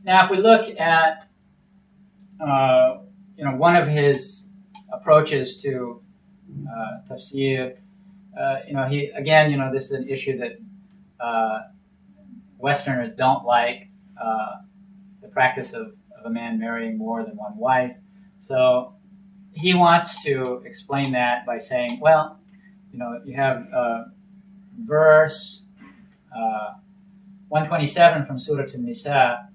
Now, if we look at one of his approaches to tafsir, this is an issue that Westerners don't like, the practice of a man marrying more than one wife. So he wants to explain that by saying, well, you have verse 127 from Surah An-Nisa,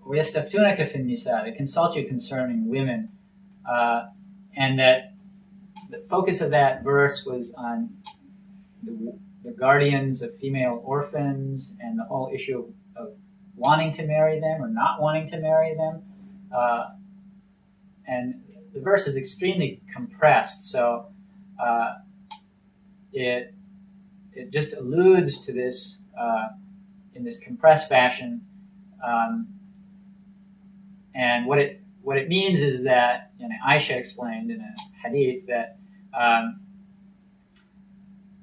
وَيَسْتَفْتُونَكَ فِي النِّسَاءِ, they consult you concerning women, and that the focus of that verse was on the guardians of female orphans and the whole issue of wanting to marry them or not wanting to marry them. And the verse is extremely compressed, so it just alludes to this in this compressed fashion. And what it means is that, Aisha explained in a hadith that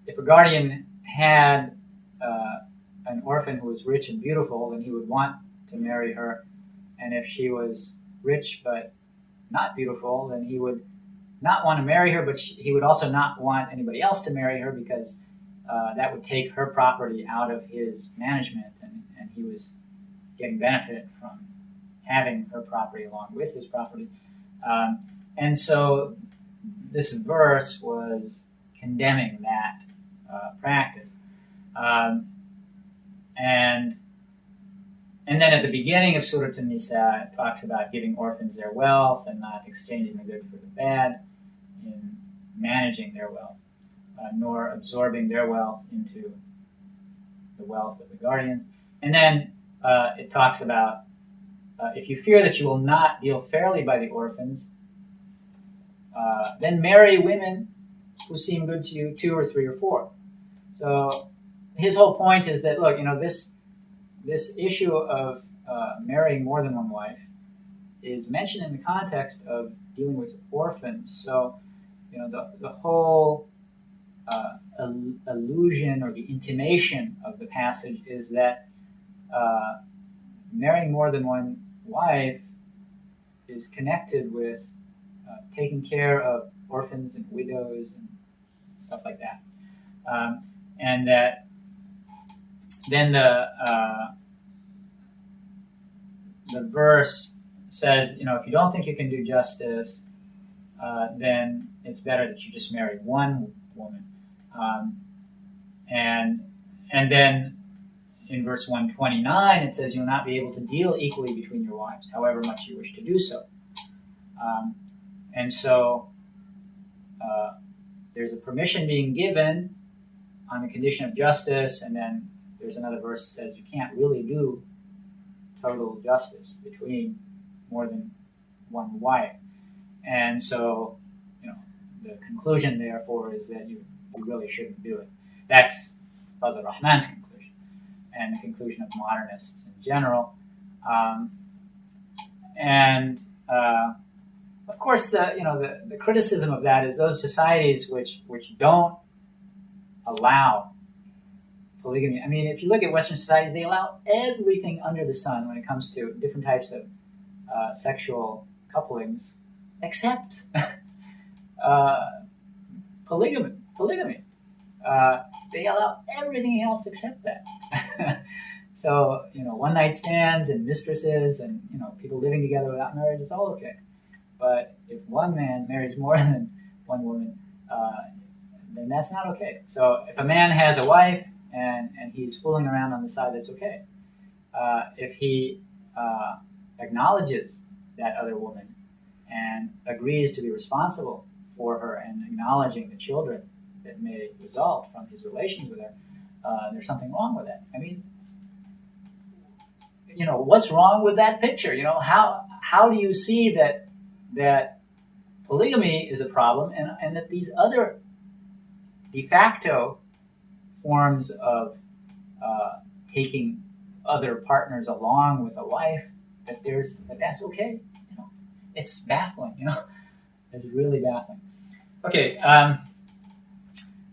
if a guardian had an orphan who was rich and beautiful, then he would want to marry her. And if she was rich but not beautiful, then he would not want to marry her, but he would also not want anybody else to marry her because that would take her property out of his management, and he was getting benefit from having her property along with his property. And so this verse was condemning that practice. And then at the beginning of Surah An-Nisa, it talks about giving orphans their wealth and not exchanging the good for the bad in managing their wealth, nor absorbing their wealth into the wealth of the guardians. And then it talks about if you fear that you will not deal fairly by the orphans, then marry women who seem good to you, 2 or 3 or 4. So his whole point is that, look, this issue of marrying more than one wife is mentioned in the context of dealing with orphans. So, the whole allusion or the intimation of the passage is that marrying more than one wife is connected with taking care of orphans and widows and stuff like that. And that then the verse says, if you don't think you can do justice, then it's better that you just marry one woman. And then in verse 129, it says you'll not be able to deal equally between your wives, however much you wish to do so. And so there's a permission being given on the condition of justice, and then there's another verse that says you can't really do total justice between more than one wife. And so, the conclusion, therefore, is that you really shouldn't do it. That's Fazlur-Rahmaan's conclusion, and the conclusion of modernists in general. Of course, the criticism of that is those societies which don't allow polygamy. I mean, if you look at Western societies, they allow everything under the sun when it comes to different types of sexual couplings, except polygamy. They allow everything else except that. So, one-night stands and mistresses and, people living together without marriage is all okay. But if one man marries more than one woman, then that's not okay. So if a man has a wife and he's fooling around on the side, that's okay. If he acknowledges that other woman and agrees to be responsible for her and acknowledging the children that may result from his relations with her, there's something wrong with that. I mean, what's wrong with that picture? How do you see that polygamy is a problem and that these other de facto forms of taking other partners along with a wife, that's okay? It's baffling. It's really baffling. Okay.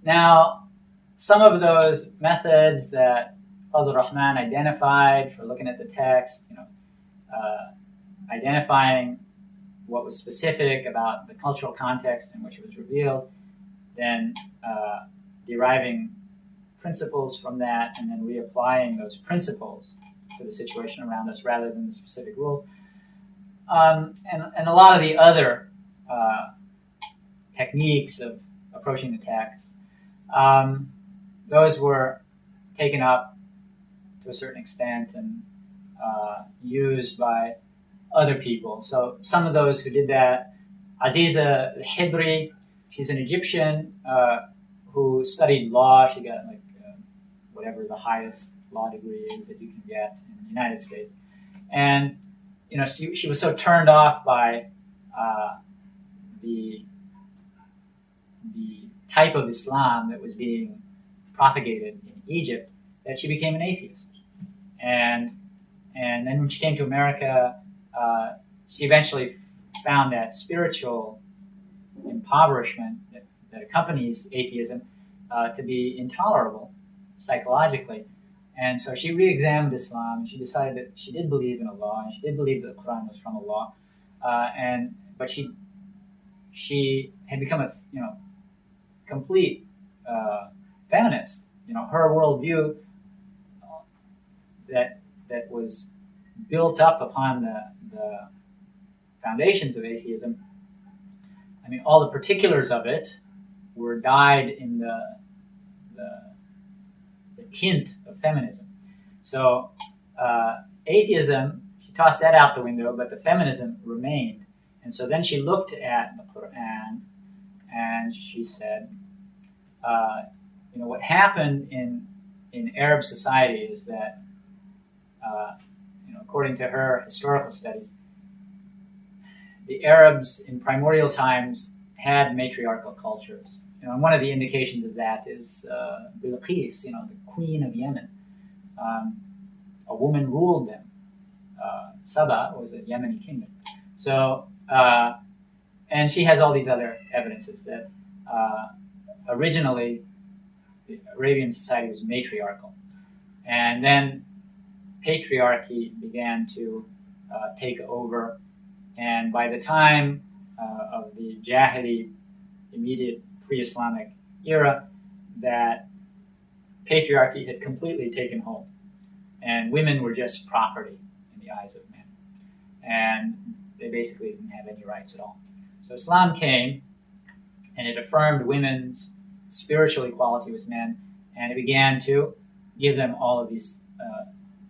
Now, some of those methods that Fazlur-Rahmaan identified for looking at the text, identifying what was specific about the cultural context in which it was revealed, then deriving principles from that, and then reapplying those principles to the situation around us rather than the specific rules. And a lot of the other techniques of approaching the text, those were taken up to a certain extent and used by other people. So some of those who did that, Aziza al-Hibri, she's an Egyptian who studied law. She got whatever the highest law degree is that you can get in the United States. And she was so turned off by the type of Islam that was being propagated in Egypt that she became an atheist. And then when she came to America, she eventually found that spiritual impoverishment that accompanies atheism to be intolerable psychologically. And so she re-examined Islam, and she decided that she did believe in Allah, and she did believe that the Qur'an was from Allah. But she had become a complete feminist. Her worldview that was built up upon the foundations of atheism. I mean, all the particulars of it were dyed in the tint of feminism. So atheism, she tossed that out the window, but the feminism remained. And so then she looked at the Qur'an and she said, what happened in Arab society is that, according to her historical studies, the Arabs in primordial times had matriarchal cultures. And one of the indications of that is Bilqis, the queen of Yemen. A woman ruled them. Saba was a Yemeni kingdom. So, and she has all these other evidences that originally the Arabian society was matriarchal. And then patriarchy began to take over. And by the time of the Jahili, immediate pre-Islamic era, that patriarchy had completely taken hold. And women were just property in the eyes of men. And they basically didn't have any rights at all. So Islam came, and it affirmed women's spiritual equality with men, and it began to give them all of these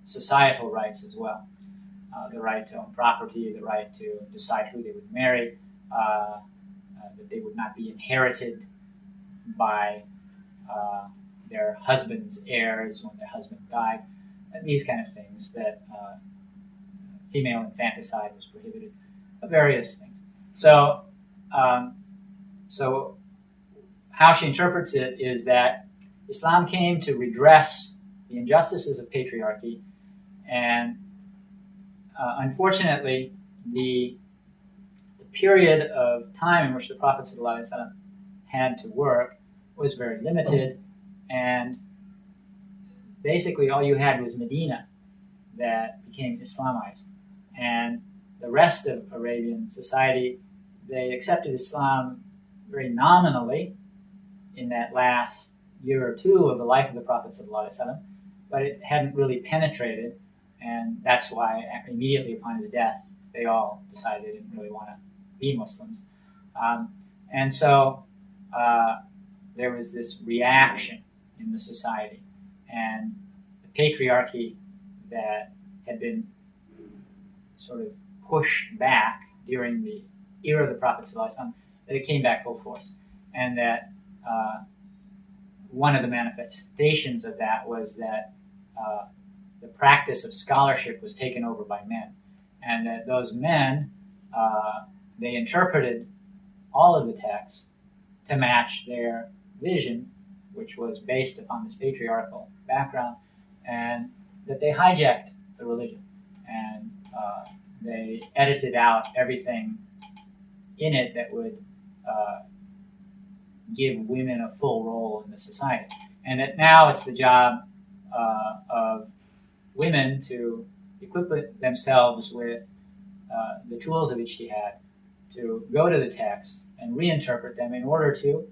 societal rights as well. The right to own property, the right to decide who they would marry, that they would not be inherited by their husband's heirs when their husband died, and these kind of things, that female infanticide was prohibited, various things. So how she interprets it is that Islam came to redress the injustices of patriarchy, and unfortunately, the period of time in which the Prophet ﷺ had to work was very limited, and basically all you had was Medina that became Islamized. And the rest of Arabian society, they accepted Islam very nominally in that last year or two of the life of the Prophet ﷺ, but it hadn't really penetrated, and that's why immediately upon his death, they all decided they didn't really want to be Muslims. And so there was this reaction in the society, and the patriarchy that had been sort of pushed back during the era of the Prophet ﷺ, that it came back full force. And that one of the manifestations of that was that the practice of scholarship was taken over by men. And that those men, they interpreted all of the text to match their vision, which was based upon this patriarchal background, and that they hijacked the religion. And they edited out everything in it that would give women a full role in the society. And that now it's the job of women to equip themselves with the tools of ijtihad to go to the text and reinterpret them in order to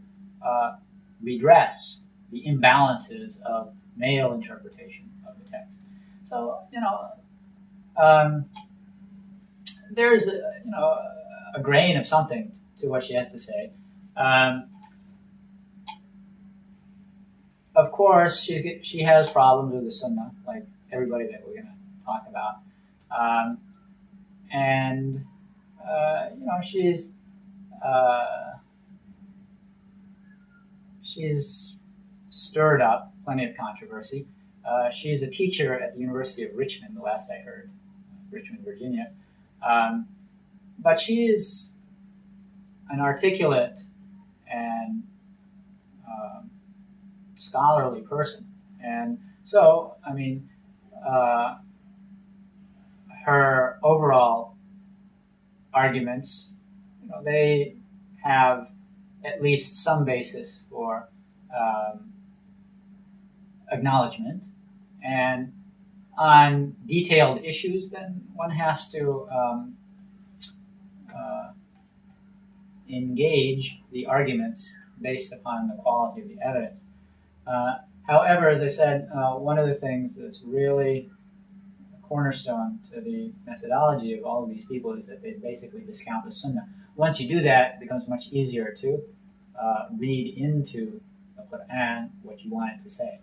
redress the imbalances of male interpretation of the text. So, there's a grain of something to what she has to say. Of course, she has problems with the Sunnah, like everybody that we're going to talk about, and she's stirred up plenty of controversy. She's a teacher at the University of Richmond, the last I heard, Richmond, Virginia. But she is an articulate and scholarly person. And so, I mean, her overall arguments, they have at least some basis for acknowledgement. And on detailed issues, then one has to engage the arguments based upon the quality of the evidence. However, as I said, one of the things that's really a cornerstone to the methodology of all of these people is that they basically discount the Sunnah. Once you do that, it becomes much easier to read into the Qur'an what you want it to say.